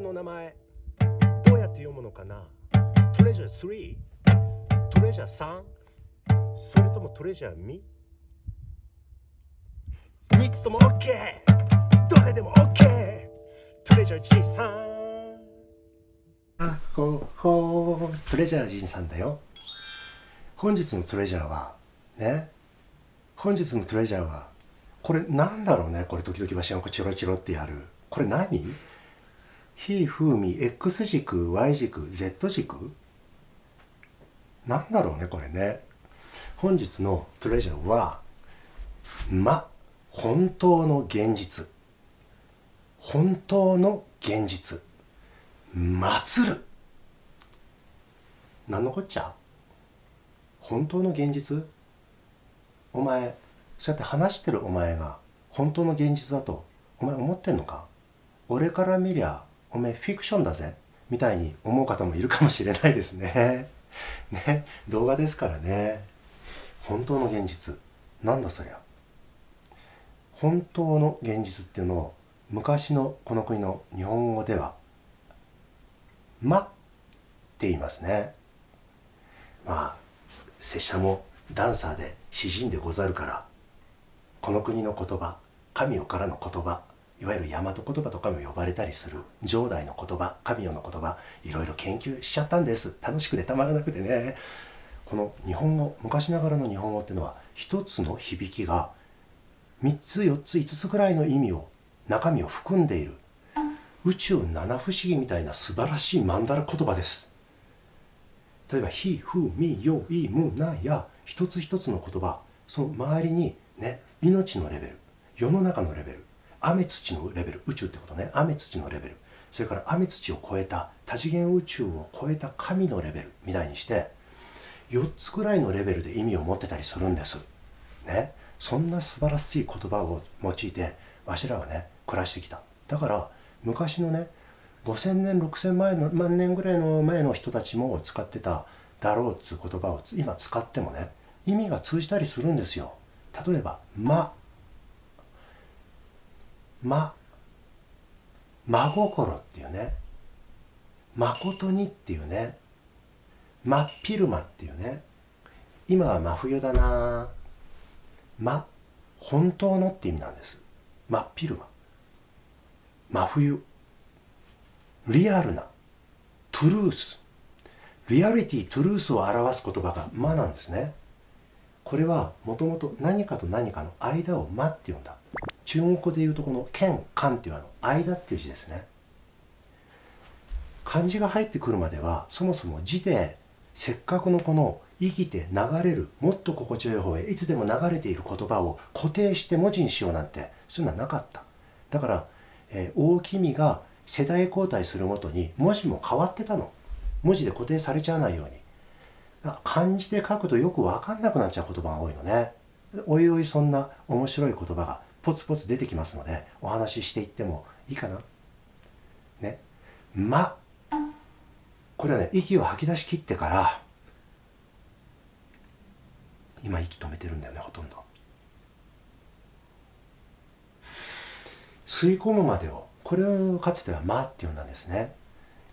の名前どうやって読むのかな。トレジャー3、トレジャー3、それともトレジャー2、3つとも OK、 どれでも OK、 トレジャー G さん。あほほ、トレジャー G さんだよ。本日のトレジャーはね、本日のトレジャーはこれなんだろうね。これ時々わしがチロチロってやるこれ何？ひふみ X 軸 Y 軸 Z 軸なんだろうねこれね。本日のトレジャーは本当の現実、本当の現実祭る。なんのこっちゃ。本当の現実、お前そうやって話してるお前が本当の現実だとお前思ってんのか。俺から見りゃお前フィクションだぜみたいに思う方もいるかもしれないですね。ね、動画ですからね。本当の現実なんだそりゃ。本当の現実っていうのを昔のこの国の日本語ではって言いますね。拙者もダンサーで詩人でござるから、この国の言葉、神代からの言葉、いわゆる大和言葉とかも呼ばれたりする上代の言葉、神代の言葉、いろいろ研究しちゃったんです。楽しくてたまらなくてね。この日本語、昔ながらの日本語っていうのは一つの響きが3つ4つ5つぐらいの意味を、中身を含んでいる宇宙七不思議みたいな素晴らしい曼荼羅言葉です。例えばひふみよいむなや、一つ一つの言葉、その周りにね、命のレベル、世の中のレベル、雨土のレベル、宇宙ってことね、雨土のレベル、それから雨土を超えた多次元宇宙を超えた神のレベルみたいにして4つくらいのレベルで意味を持ってたりするんですね。そんな素晴らしい言葉を用いてわしらはね暮らしてきた。だから昔のね5000年6000万年ぐらいの前の人たちも使ってただろうっつう言葉を今使ってもね意味が通じたりするんですよ。例えば真心っていうね、誠にっていうね、真っ昼間っていうね、今は真冬だな、本当のって意味なんです。真っ昼間、真冬、リアルな、トゥルース、リアリティ、トゥルースを表す言葉がなんですね。これはもともと何かと何かの間をって呼んだ。中国語で言うとこの剣、漢っていう間っていう字ですね。漢字が入ってくるまではそもそも字でせっかくのこの生きて流れるもっと心地よい方へいつでも流れている言葉を固定して文字にしようなんてそういうのはなかった。だから、大きみが世代交代するごとに文字も変わってたの。文字で固定されちゃわないように。漢字で書くとよく分かんなくなっちゃう言葉が多いのね。おいおいそんな面白い言葉がポツポツ出てきますのでお話ししていってもいいかなね。これはね息を吐き出し切ってから今息止めてるんだよね。ほとんど吸い込むまでをこれをかつてはって呼んだんですね。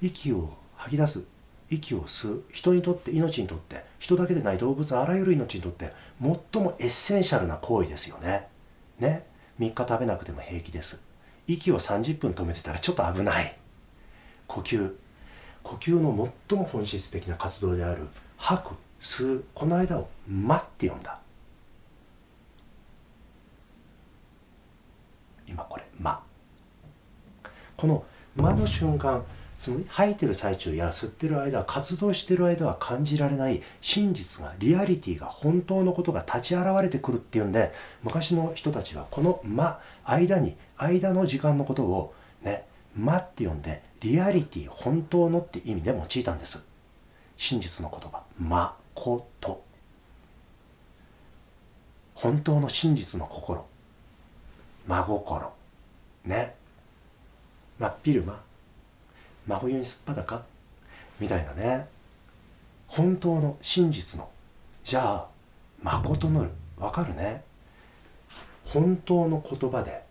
息を吐き出す、息を吸う、人にとって命にとって人だけでない動物あらゆる命にとって最もエッセンシャルな行為ですよね。3日食べなくても平気です。息を30分止めてたらちょっと危ない。呼吸の最も本質的な活動である吐く、吸う、この間をって呼んだ。今これこのの瞬間、その吐いてる最中や吸ってる間、活動してる間は感じられない真実が、リアリティが、本当のことが立ち現れてくるっていうんで、昔の人たちはこの間の時間のことをねって呼んで、リアリティ、本当のって意味で用いたんです。真実の言葉、誠、本当の真実の心、真心ね、真っ昼間、真冬にすっぱだかみたいなね。本当の真実の、じゃあ誠のる、わかるね。本当の言葉で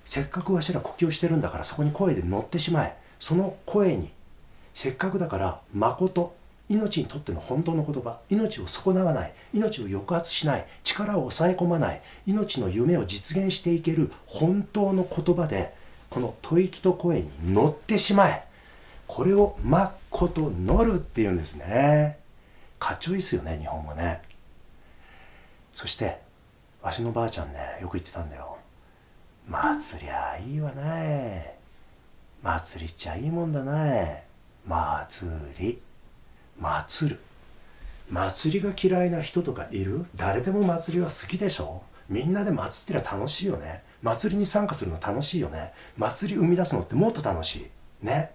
せっかくわしら呼吸してるんだから、そこに声で乗ってしまえ。その声に、せっかくだから誠、命にとっての本当の言葉、命を損なわない、命を抑圧しない、力を抑え込まない、命の夢を実現していける本当の言葉で、この吐息と声に乗ってしまえ。これを誠乗るっていうんですね。かっちょいいっすよね、日本語ね。そしてわしのばあちゃんね、よく言ってたんだよ。祭りゃいいわなえ。祭りっちゃいいもんだなえ。祭り、祭る。祭りが嫌いな人とかいる？誰でも祭りは好きでしょ。みんなで祭ってりゃ楽しいよね。祭りに参加するの楽しいよね。祭り生み出すのってもっと楽しいね。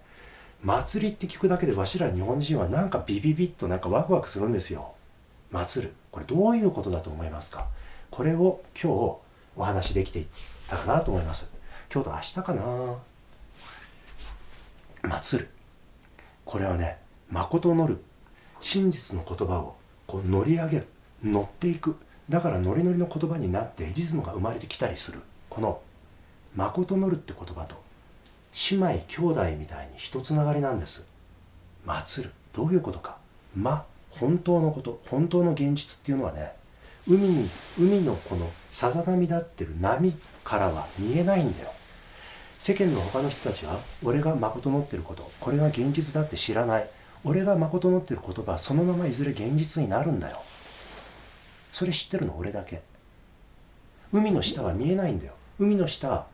祭りって聞くだけでわしら日本人はなんかビビビッとなんかワクワクするんですよ。祭る、これどういうことだと思いますか？これを今日お話できていったかなと思います。今日と明日かな。祭る、これはね、誠乗る、真実の言葉をこう乗り上げる、乗っていく。だからノリノリの言葉になってリズムが生まれてきたりする。この誠乗るって言葉と姉妹兄弟みたいに一つながりなんです。祭る、どういうことか。本当のこと、本当の現実っていうのはね、海のこのさざ波立ってる波からは見えないんだよ。世間の他の人たちは俺が誠乗ってること、これが現実だって知らない。俺が誠乗ってる言葉はそのままいずれ現実になるんだよ。それ知ってるの俺だけ。海の下は見えないんだよ。海の下、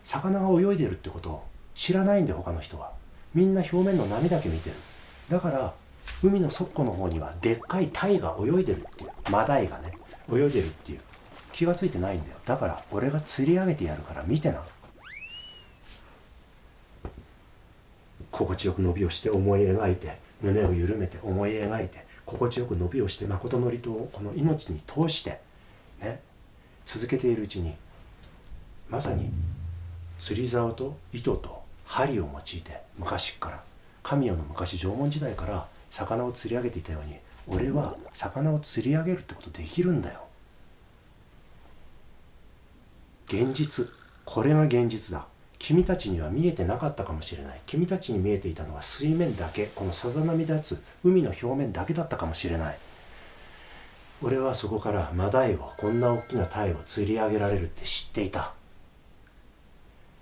魚が泳いでるってことを知らないんだよ、他の人は。みんな表面の波だけ見てる。だから海の底の方にはでっかい鯛が泳いでるっていう、マダイがね泳いでるっていう気がついてないんだよ。だから俺が釣り上げてやるから見てな。心地よく伸びをして思い描いて、胸を緩めて思い描いて、心地よく伸びをして誠の理をこの命に通してね、続けているうちに、まさに釣り竿と糸と針を用いて、昔から神代の昔縄文時代から魚を釣り上げていたように、俺は魚を釣り上げるってことできるんだよ。現実、これが現実だ。君たちには見えてなかったかもしれない。君たちに見えていたのは水面だけ、このさざ波立つ海の表面だけだったかもしれない。俺はそこからマダイを、こんな大きな鯛を釣り上げられるって知っていた。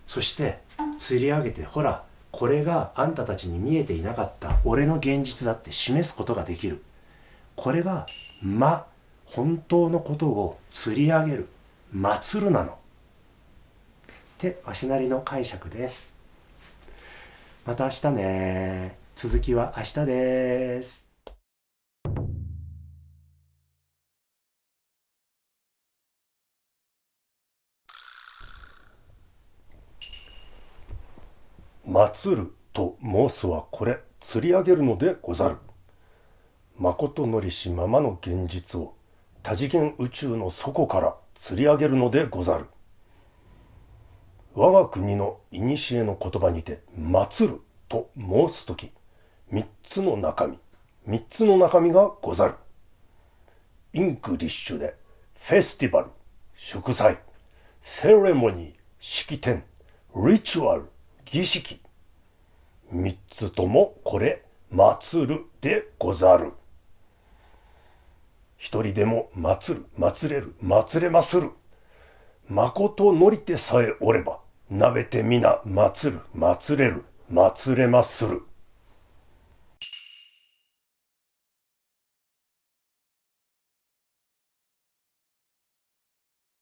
そして釣り上げて、ほらこれがあんたたちに見えていなかった俺の現実だって示すことができる。これが本当のことを釣り上げる、祭るなのってわしなりの解釈です。また明日ね。続きは明日です。祭ると申すはこれ、釣り上げるのでござる。誠のりしままの現実を多次元宇宙の底から釣り上げるのでござる。我が国の古の言葉にて、祭ると申すとき、三つの中身がござる。イングリッシュで、フェスティバル、祝祭、セレモニー、式典、リチュアル、儀式。三つともこれ、祭るでござる。一人でも祭る、祭れる、祭れまする。誠のりてさえおれば、なべてみな祭る、祭れる、祭れまする。